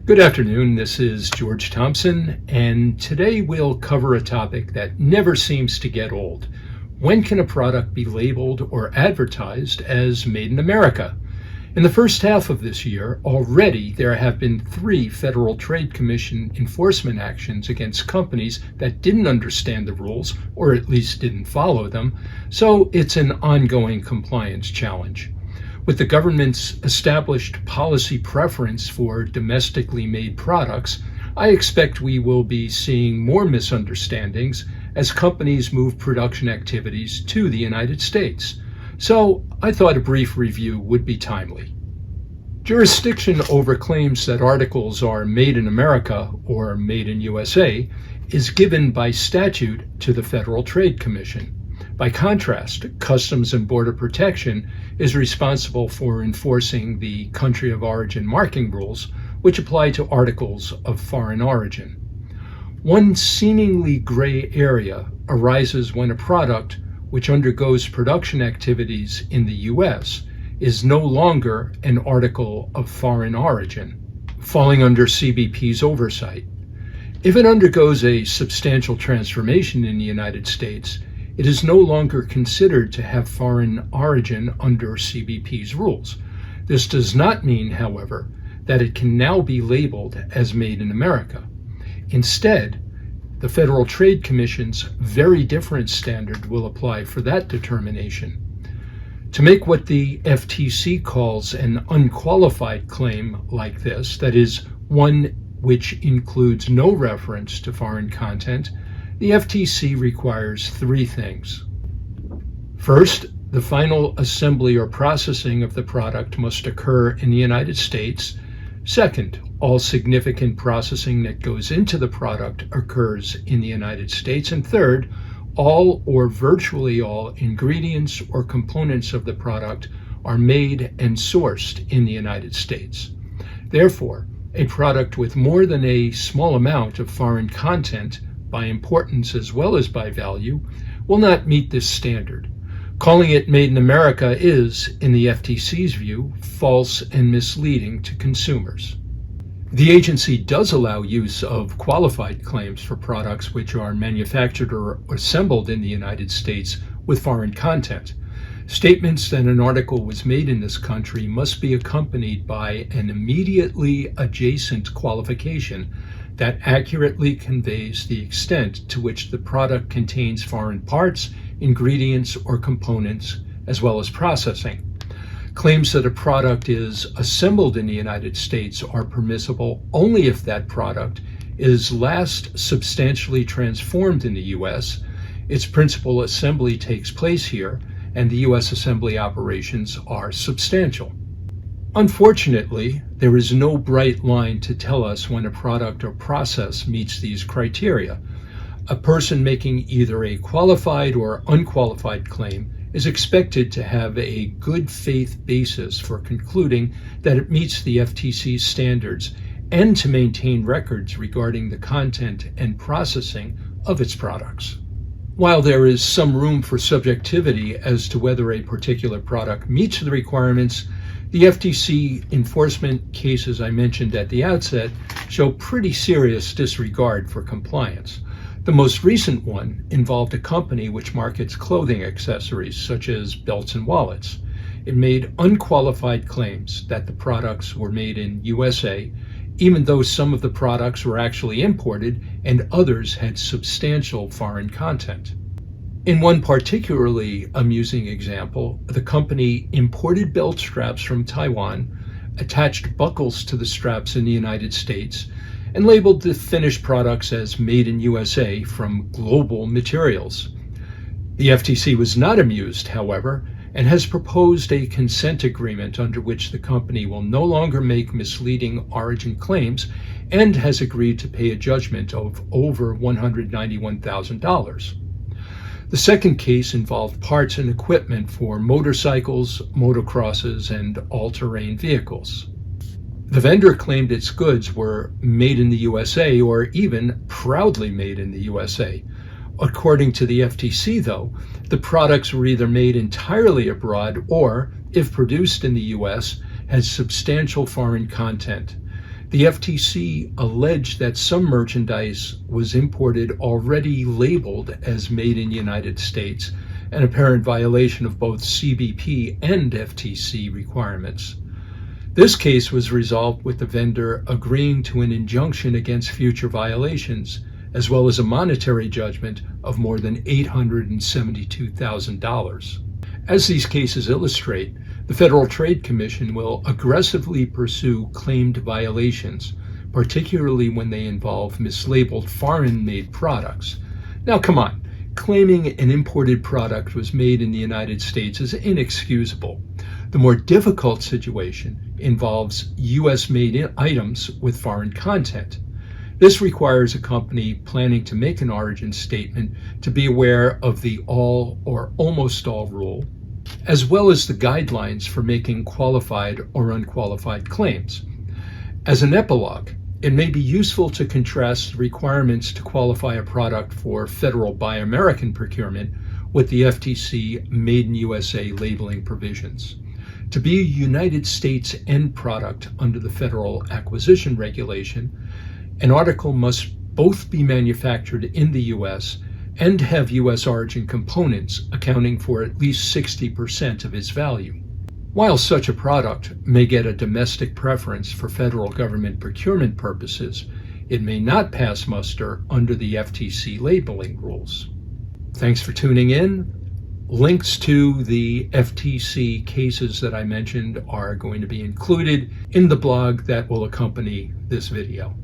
Good afternoon, this is George Thompson, and today we'll cover a topic that never seems to get old. When can a product be labeled or advertised as Made in America? In the first half of this year, already there have been 3 Federal Trade Commission enforcement actions against companies that didn't understand the rules, or at least didn't follow them, so it's an ongoing compliance challenge. With the government's established policy preference for domestically made products, I expect we will be seeing more misunderstandings as companies move production activities to the United States. So I thought a brief review would be timely. Jurisdiction over claims that articles are made in America or made in USA is given by statute to the Federal Trade Commission. By contrast, Customs and Border Protection is responsible for enforcing the country of origin marking rules, which apply to articles of foreign origin. One seemingly gray area arises when a product which undergoes production activities in the U.S. is no longer an article of foreign origin, falling under CBP's oversight. If it undergoes a substantial transformation in the United States, it is no longer considered to have foreign origin under CBP's rules. This does not mean, however, that it can now be labeled as Made in America. Instead, the Federal Trade Commission's very different standard will apply for that determination. To make what the FTC calls an unqualified claim like this, that is, one which includes no reference to foreign content, the FTC requires 3 things. First, the final assembly or processing of the product must occur in the United States. Second, all significant processing that goes into the product occurs in the United States. And third, all or virtually all ingredients or components of the product are made and sourced in the United States. Therefore, a product with more than a small amount of foreign content, by importance as well as by value, will not meet this standard. Calling it Made in America is, in the FTC's view, false and misleading to consumers. The agency does allow use of qualified claims for products which are manufactured or assembled in the United States with foreign content. Statements that an article was made in this country must be accompanied by an immediately adjacent qualification that accurately conveys the extent to which the product contains foreign parts, ingredients, or components, as well as processing. Claims that a product is assembled in the United States are permissible only if that product is last substantially transformed in the U.S., its principal assembly takes place here, and the U.S. assembly operations are substantial. Unfortunately, there is no bright line to tell us when a product or process meets these criteria. A person making either a qualified or unqualified claim is expected to have a good faith basis for concluding that it meets the FTC's standards and to maintain records regarding the content and processing of its products. While there is some room for subjectivity as to whether a particular product meets the requirements, the FTC enforcement cases I mentioned at the outset show pretty serious disregard for compliance. The most recent one involved a company which markets clothing accessories such as belts and wallets. It made unqualified claims that the products were made in USA, even though some of the products were actually imported and others had substantial foreign content. In one particularly amusing example, the company imported belt straps from Taiwan, attached buckles to the straps in the United States, and labeled the finished products as Made in USA from global materials. The FTC was not amused, however, and has proposed a consent agreement under which the company will no longer make misleading origin claims and has agreed to pay a judgment of over $191,000. The second case involved parts and equipment for motorcycles, motocrosses, and all-terrain vehicles. The vendor claimed its goods were made in the USA or even proudly made in the USA. According to the FTC, though, the products were either made entirely abroad or, if produced in the US, had substantial foreign content. The FTC alleged that some merchandise was imported already labeled as made in the United States, an apparent violation of both CBP and FTC requirements. This case was resolved with the vendor agreeing to an injunction against future violations, as well as a monetary judgment of more than $872,000. As these cases illustrate, the Federal Trade Commission will aggressively pursue claimed violations, particularly when they involve mislabeled foreign-made products. Now, come on. Claiming an imported product was made in the United States is inexcusable. The more difficult situation involves U.S.-made items with foreign content. This requires a company planning to make an origin statement to be aware of the all or almost all rule, as well as the guidelines for making qualified or unqualified claims. As an epilogue, it may be useful to contrast the requirements to qualify a product for federal Buy American procurement with the FTC Made in USA labeling provisions. To be a United States end product under the Federal Acquisition Regulation, an article must both be manufactured in the U.S. and have U.S. origin components accounting for at least 60% of its value. While such a product may get a domestic preference for federal government procurement purposes, it may not pass muster under the FTC labeling rules. Thanks for tuning in. Links to the FTC cases that I mentioned are going to be included in the blog that will accompany this video.